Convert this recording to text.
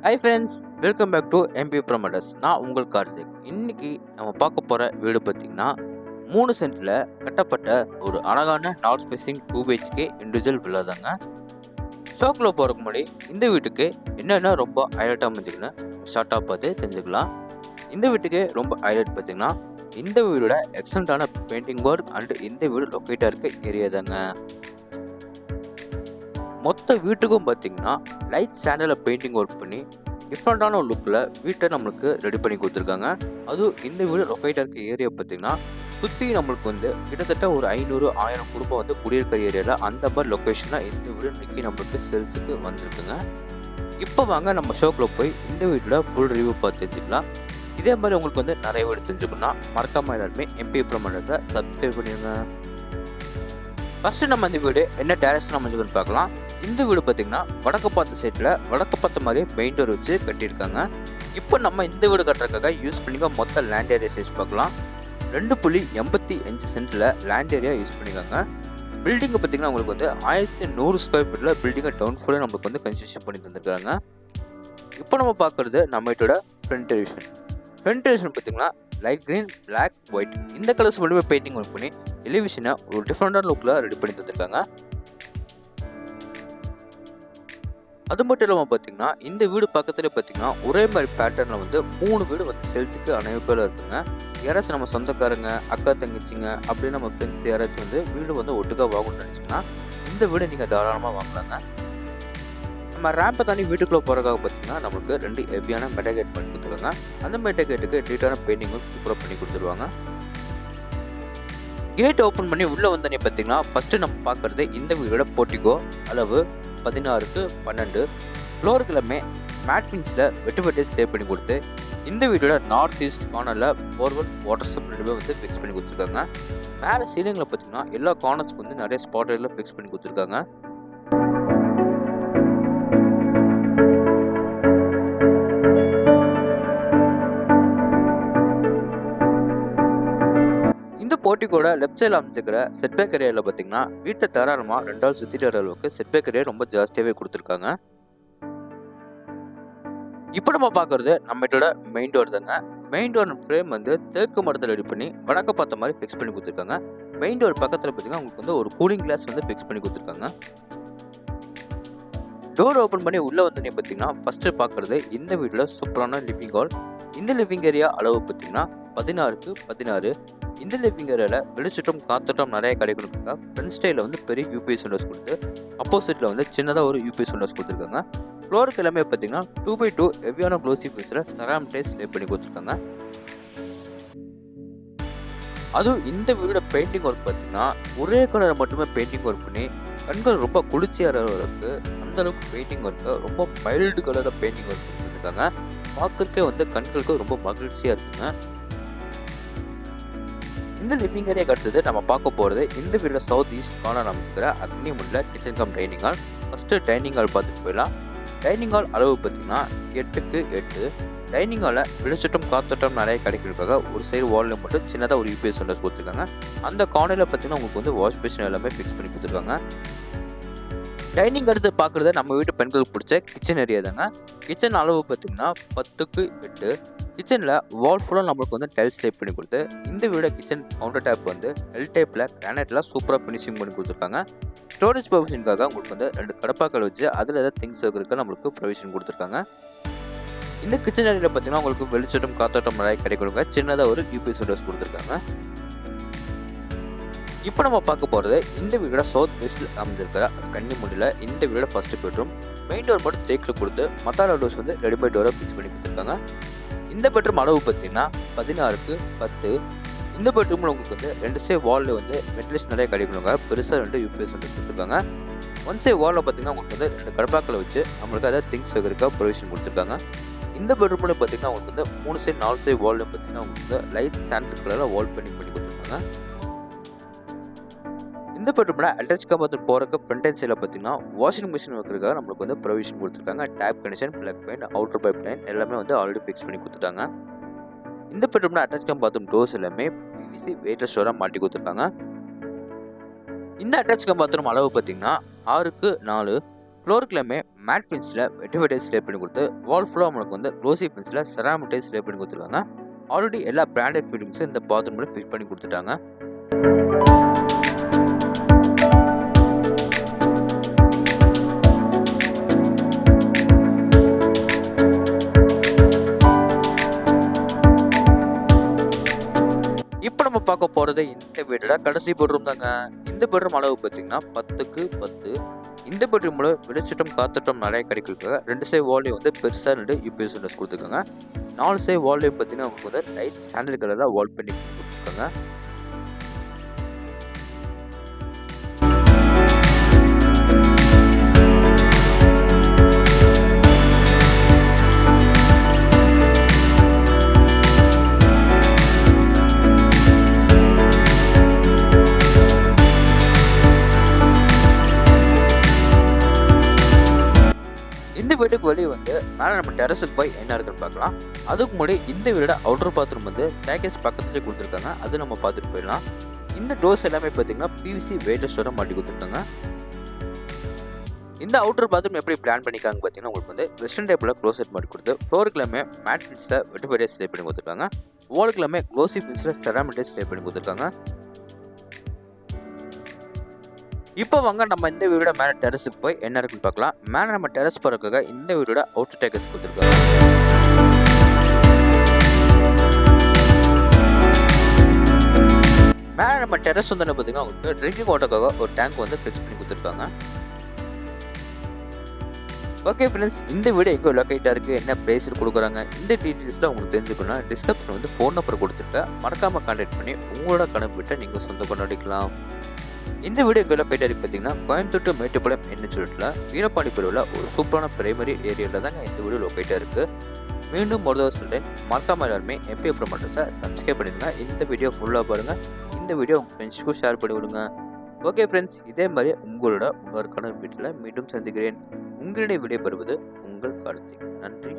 Hi friends, welcome back to MP promoters. நான் உங்கள் கார்த்திக். இன்னைக்கு நம்ம பார்க்க போகிற வீடு பார்த்தீங்கன்னா 3 சென்ட்டில் கட்டப்பட்ட ஒரு அழகான north facing 2 BHK individual villa தாங்க. ஷோக்குள்ளே போகிறதுக்கு முன்னாடி இந்த வீட்டுக்கு என்னென்ன ரொம்ப ஹைலைட்டாக அமைஞ்சிக்கன்னு ஷார்ட்டாக பார்த்து தெரிஞ்சுக்கலாம். இந்த வீட்டுக்கு ரொம்ப ஹைலைட் பார்த்தீங்கன்னா இந்த வீடோட எக்ஸலண்ட்டான பெயிண்டிங் ஒர்க் அண்ட் இந்த வீடு லொக்கேட்டாக இருக்க ஏரியா தாங்க. மொத்த வீட்டுக்கும் பார்த்தீங்கன்னா லைட் சாண்டலில் பெயிண்டிங் ஒர்க் பண்ணி டிஃப்ரெண்ட்டான ஒரு லுக்கில் வீட்டை நம்மளுக்கு ரெடி பண்ணி கொடுத்துருக்காங்க. அதுவும் இந்த வீடு லொக்கேட்டாக இருக்க ஏரியா பார்த்தீங்கன்னா சுற்றி நம்மளுக்கு வந்து கிட்டத்தட்ட ஒரு 500-1000 குடும்பம் வந்து குடியிருக்கிற ஏரியாவில் அந்த மாதிரி லொக்கேஷனில் இந்த வீடு இன்றைக்கி நம்மளுக்கு சேல்ஸுக்கு வந்திருக்குங்க. இப்போ வாங்க நம்ம ஷோக்கில் போய் இந்த வீட்டில் ஃபுல் ரிவ்யூ பார்த்து தெரிஞ்சுக்கலாம். இதே மாதிரி உங்களுக்கு வந்து நிறைய வீடு தெரிஞ்சுக்கணும்னா மறக்காமல் எல்லாருமே எம்பி ப்ரொமோட்டர்ஸை சப்ஸ்கிரைப் பண்ணிடுங்க. ஃபஸ்ட்டு நம்ம இந்த வீடு என்ன டேரக்ஷன் அமைஞ்சுக்கணும்னு பார்க்கலாம். இந்த வீடு பார்த்திங்கன்னா வடக்கு பார்த்த சைட்டில் வடக்கு பார்த்த மாதிரியே பெயிண்ட் டோர் வச்சு கட்டியிருக்காங்க. இப்போ நம்ம இந்த வீடு கட்டுறதுக்காக யூஸ் பண்ணிக்க மொத்த லேண்ட் ஏரியா சைஸ் பார்க்கலாம். 2.85 சென்ட்டில் லேண்ட் ஏரியா யூஸ் பண்ணிக்காங்க. பில்டிங்கை பார்த்திங்கன்னா உங்களுக்கு வந்து 1100 ஸ்கொயர் ஃபீட்டில் பில்டிங்கை டவுன் ஃபுல்லாக நம்மளுக்கு வந்து கன்ஸ்ட்ரக்ஷன் பண்ணி தந்துருக்காங்க. இப்போ நம்ம பார்க்குறது நம்ம வீட்டோட ஃப்ரண்ட் எலிவேஷன். ஃப்ரண்ட் எலிவேஷன் பார்த்திங்கன்னா லைட் க்ரீன், பிளாக், ஒயிட் இந்த கலர்ஸ் மட்டுமே பெயிண்டிங் ஒர்க் பண்ணி எலிவேஷனை ஒரு டிஃப்ரெண்டான லுக்கில் ரெடி பண்ணி தந்துருக்காங்க. அது மட்டும் இல்லாமல் பார்த்தீங்கன்னா இந்த வீடு பக்கத்துல பார்த்தீங்கன்னா ஒரே மாதிரி பேட்டர்னில் வந்து 3 வீடு வந்து சேல்ஸுக்கு அவைலபிளாக இருக்குங்க. யாராச்சும் நம்ம சொந்தக்காரங்க, அக்கா தங்கச்சிங்க அப்படின்னு நம்ம ஃப்ரெண்ட்ஸ் யாராச்சும் வந்து வீடு வந்து ஒட்டுக்காக வாங்கணும்னு நினச்சிங்கன்னா இந்த வீடை நீங்கள் தாராளமாக வாங்கலாங்க. நம்ம ரேம்பை தாண்டி வீட்டுக்குள்ளே போகிறதுக்காக பார்த்தீங்கன்னா நம்மளுக்கு 2 ஹெவியான மெட்டகேட் பண்ணி கொடுத்துருவாங்க. அந்த மெட்டகேட்டுக்கு நீட்டான பெயிண்டிங்கும் சூப்பராக பண்ணி கொடுத்துருவாங்க. கேட் ஓப்பன் பண்ணி உள்ளே வந்தோடனே பார்த்தீங்கன்னா ஃபஸ்ட்டு நம்ம பார்க்குறது இந்த வீடோட போர்ட்டிகோ. அளவு 16x12. ஃப்ளோர் கிழமை மேட்வின்ஸில் வெட்டு ஸ்டே பண்ணி கொடுத்து இந்த வீட்டோட நார்த் ஈஸ்ட் கார்னரில் போர்வெல் வாட்டர் சப்ளையுமே வந்து ஃபிக்ஸ் பண்ணி கொடுத்துருக்காங்க. மேலே சீலிங்கில் பார்த்தீங்கன்னா எல்லா கார்னர்ஸ்க்கு வந்து நிறைய ஸ்பாட்லைட்டில் ஃபிக்ஸ் பண்ணி கொடுத்துருக்காங்க. இந்த போர்ட்டிகோட லெஃப்ட் சைடில் அமைச்சிருக்கிற செட்பேக் ஏரியாவில் பார்த்தீங்கன்னா வீட்டை தாராளமாக 2 ஆள் சுற்றிட்டு வர அளவுக்கு செட்பேக் ஏரியா ரொம்ப ஜாஸ்தியாகவே கொடுத்துருக்காங்க. இப்போ நம்ம பார்க்குறது நம்ம வீட்டோட மெயின் டோர் தாங்க. மெயின் டோர் ஃப்ரேம் வந்து தேக்கு மரத்தில் ரெடி பண்ணி வடக்க பார்த்த மாதிரி ஃபிக்ஸ் பண்ணி கொடுத்துருக்காங்க. மெயின் டோர் பக்கத்தில் பார்த்தீங்கன்னா உங்களுக்கு வந்து ஒரு கூலிங் கிளாஸ் வந்து ஃபிக்ஸ் பண்ணி கொடுத்துருக்காங்க. டோர் ஓப்பன் பண்ணி உள்ளே வந்து பார்த்தீங்கன்னா ஃபஸ்ட்டு பார்க்குறது இந்த வீட்டில் சூப்பரான லிவிங் ஹால். இந்த லிவிங் ஏரியா அளவு பார்த்தீங்கன்னா 16x16. இந்த லிவிங் ஏரியாவில் வெளிச்சட்டம் காத்தோட்டம் நிறைய கிடைக்கணுக்காக ஃப்ரண்ட் ஸ்டைலில் வந்து பெரிய யூபிஎஸ் விண்டோஸ் கொடுத்து அப்போசிட்டில் வந்து சின்னதாக ஒரு யூபிஎஸ் விண்டோஸ் கொடுத்துருக்காங்க. ஃப்ளோருக்கு எல்லாமே பார்த்தீங்கன்னா 2x2 ஹெவியான க்ளோசி பீஸில் செராமிக் டைல்ஸ் லே பண்ணி கொடுத்துருக்காங்க. அதுவும் இந்த வீடோட பெயிண்டிங் ஒர்க் பார்த்தீங்கன்னா ஒரே கலரை மட்டுமே பெயிண்டிங் ஒர்க் பண்ணி கண்கள் ரொம்ப குளிர்ச்சியாக அளவுக்கு அந்தளவுக்கு பெயிண்டிங் ஒர்க்கு ரொம்ப மைல்டு கலரில் பெயிண்டிங் ஒர்க் கொடுத்துருக்காங்க. பார்க்கறதுக்கே வந்து கண்களுக்கு ரொம்ப மகிழ்ச்சியாக இருக்குங்க. இந்த லிவிங் ஏரியா அடுத்தது நம்ம பார்க்க போகிறது இந்த வீட்டில் சவுத் ஈஸ்ட் கார்னர் அமைச்சிருக்கிற அக்னி முன்னில் kitchen come dining hall. First dining hall பார்த்துட்டு போயிடலாம். டைனிங் ஹால் அளவு பார்த்தீங்கன்னா 8x8. டைனிங் ஹாலில் வெளிச்சட்டம் காத்தோட்டம் நிறைய கிடைக்கிறதுக்காக ஒரு சைடு வாலில் மட்டும் சின்னதாக ஒரு யூபிஎஸ் விண்டோஸ் கொடுத்துருக்காங்க. அந்த கார்னரில் பார்த்தீங்கன்னா உங்களுக்கு வந்து வாஷ் பேஷன் எல்லாமே ஃபிக்ஸ் பண்ணி கொடுத்துருக்காங்க. டைனிங் அடுத்து பார்க்குறது நம்ம வீட்டு பெண்களுக்கு பிடிச்ச கிச்சன் ஏரியா தாங்க. கிச்சன் அளவு பார்த்தீங்கன்னா 10x8. கிச்சனில் வால் ஃபுல்லாக நம்மளுக்கு வந்து டைல்ஸ் டைப் பண்ணி கொடுத்து இந்த வீட கிச்சன் கவுண்டர் டேப் வந்து எல் டைப்பில் கிரானைட்டில் சூப்பராக ஃபினிஷிங் பண்ணி கொடுத்துருக்காங்க. ஸ்டோரேஜ் ப்ரொவிஷனுக்காக உங்களுக்கு வந்து 2 கடப்பாக்கள் வச்சு அதில் ஏதாவது திங்ஸ் வைக்கிறதுக்கு நம்மளுக்கு ப்ரொவிஷன் கொடுத்துருக்காங்க. இந்த கிச்சன் ஏரியாவில் பார்த்தீங்கன்னா உங்களுக்கு வெளிச்சட்டம் காத்தோட்டம் நிறைய கிடைக்கணுங்க சின்னதாக ஒரு யூபிஎஸ் விண்டோஸ் கொடுத்துருக்காங்க. இப்போ நம்ம பார்க்க போகிறது இந்த வீடோட சவுத் வெஸ்ட்டில் அமைஞ்சிருக்கிற கன்னி முன்னில் இந்த வீடோட ஃபஸ்ட்டு பெட்ரூம். மெயின் டோர் மட்டும் தேக்கில் கொடுத்து மற்ற டோர்ஸ் வந்து ரெடிமேட் டோரை ஃபிக்ஸ் பண்ணி கொடுத்துருக்காங்க. இந்த பெட்ரூம் அளவு பார்த்தீங்கன்னா 16x10. இந்த பெட்ரூமில் உங்களுக்கு வந்து 2 சைடு வாலில் வந்து வென்டிலேஷன் நிறைய கிடைக்கணுங்க பெருசாக 2 யூபிஎஸ் விண்டோஸ் கொடுத்துருக்காங்க. 1 சைடு வாலில் பார்த்தீங்கன்னா உங்களுக்கு வந்து 2 கடப்பாக்களை வச்சு நம்மளுக்கு அதாவது திங்ஸ் வைக்கிறதுக்காக ப்ரொவிஷன் கொடுத்துருக்காங்க. இந்த பெட்ரூமில் பார்த்தீங்கன்னா உங்களுக்கு வந்து 3 சைடு 4 சைடு வாலில் பார்த்தீங்கன்னா உங்களுக்கு வந்து லைட் சாண்டல் கலரில் வால் பண்ணி கொடுத்துருக்காங்க. இந்த பெட்ரூமில் அட்டாச் பாத்ரூம் போகிறக்கு ஃப்ரண்ட் அண்ட் சைடில் பார்த்தீங்கன்னா வாஷிங் மிஷின் வைக்கிறதுக்காக நம்மளுக்கு வந்து ப்ரொவிஷன் கொடுத்துருக்காங்க. Tape connection, plug point, outer pipe line எல்லாமே வந்து ஆல்ரெடி ஃபிக்ஸ் பண்ணி கொடுத்துட்டாங்க. இந்த பெட்ரூமில் அட்டாச் பாத்ரூம் டோர்ஸ் எல்லாமே பிவிசி வெயிட்லெஸ் டோராக மாட்டி கொடுத்துருக்காங்க. இந்த அட்டாச் பாத்ரூம் அளவு பார்த்தீங்கன்னா 6x4. ஃப்ளோருக்கு எல்லாமே மேட் ஃபின்ஸில் வெட்டிஃபை லே பண்ணி கொடுத்து வால் ஃபுல்லாக நம்மளுக்கு வந்து க்ளோசி ஃபின்ஸில் செராமிக் டைல்ஸ் லே பண்ணி கொடுத்துருக்காங்க. ஆல்ரெடி எல்லா பிராண்டட் ஃபிட்டிங்ஸும் இந்த பாத்ரூமில் ஃபிட் பண்ணி கொடுத்துட்டாங்க. இப்போ நம்ம பார்க்க போகிறது இந்த வீடோட கடைசி பெட்ரூம் தாங்க. இந்த பெட்ரூம் அளவு பார்த்தீங்கன்னா 10க்கு 10. இந்த பெட்ரூமில் வெளிச்சட்டம் காத்தட்டம் நிறைய கிடைக்கிறதுக்காக 2 சைடு வால்லையும் வந்து பெருசாக 2 யூபிஎஸ் விண்டோஸ் கொடுத்துருக்காங்க. 4 சைடு வால்லையும் பார்த்தீங்கன்னா உங்களுக்கு வந்து லைட் சாண்டல் கலரில் வால் பெயிண்டிங் கொடுத்துருக்காங்க. இந்த வீட்டுக்கு வெளியே வந்து மேலே நம்ம டெரஸுக்கு போய் என்ன இருக்குன்னு பார்க்கலாம். அதுக்கு முன்னாடி இந்த வீடோட அவுட்டர் பாத்ரூம் வந்து ஸ்டேர்கேஸ் பக்கத்துலேயே கொடுத்துருக்காங்க. அது நம்ம பார்த்துட்டு போயிடலாம். இந்த டோர்ஸ் எல்லாமே பார்த்தீங்கன்னா பிவிசி வெயிட்லெஸ்ஸோட மாட்டி கொடுத்துருக்காங்க. இந்த அவுட்டர் பாத்ரூம் எப்படி பிளான் பண்ணிக்காங்க பார்த்தீங்கன்னா உங்களுக்கு வந்து வெஸ்டர்ன் டைப்பில் க்ளோசெட் மாட்டி கொடுத்து ஃப்ளோருக்கு எல்லாமே மேட் ஃபின்ஸில் வெட்டிஃபை டைல்ஸ் லே பண்ணி கொடுத்துருக்காங்க. வாலுக்கு எல்லாமே க்ளோசி ஃபின்ஸில் செராமிக் டைல்ஸ் லே பண்ணி கொடுத்துருக்காங்க. இப்போ வாங்க நம்ம இந்த வீடோட மேலே டெரஸுக்கு போய் என்ன இருக்குன்னு பார்க்கலாம். மேலே நம்ம டெரஸ் போகிறதுக்காக இந்த வீடோட அவுட்டர் டேக்கர்ஸ் கொடுத்துருக்காங்க. மேலே நம்ம டெரஸ் வந்து பார்த்தீங்கன்னா உங்களுக்கு ட்ரிங்கிங் வாட்டருக்காக ஒரு டேங்க் வந்து ஃபிக்ஸ் பண்ணி கொடுத்துருக்காங்க. ஓகே ஃப்ரெண்ட்ஸ், இந்த வீடு எங்கே லொக்கேட்டாக இருக்குது, என்ன ப்ரைஸ் கொடுக்குறாங்க, இந்த டீட்டெயில்ஸில் உங்களுக்கு தெரிஞ்சுக்கணும்னா டிஸ்கிரிப்ஷன் வந்து ஃபோன் நம்பர் கொடுத்துருக்கேன். மறக்காமல் கான்டாக்ட் பண்ணி உங்களோட கனவு வீட்டை நீங்கள் சொந்த கொண்டாடிக்கலாம். இந்த வீடியோ எங்கே போயிட்டு இருக்கு பார்த்தீங்கன்னா கோயம்புத்தூர் டு மேட்டுப்பாளையம் என்ன சொல்லிட்டுல வீரபாண்டி பிரிவில் ஒரு சூப்பரான பிரைமரி ஏரியாவில் தாங்க இந்த வீடியோ லொக்கேட்டாக இருக்குது. மீண்டும் ஒரு தடவை சொல்கிறேன், மறக்காமல் எல்லாருமே MP ப்ரோமோட்டர்ஸை சப்ஸ்கிரைப் பண்ணிடுங்க. இந்த வீடியோ ஃபுல்லாக பாருங்கள். இந்த வீடியோ உங்கள் ஃப்ரெண்ட்ஸ்க்கும் ஷேர் பண்ணி விடுங்க. ஓகே ஃப்ரெண்ட்ஸ், இதே மாதிரி உங்களோட இன்னொரு கனவு வீட்டில் மீண்டும் சந்திக்கிறேன். உங்களுடைய விடைபெறுவது உங்கள் கார்த்திக். நன்றி.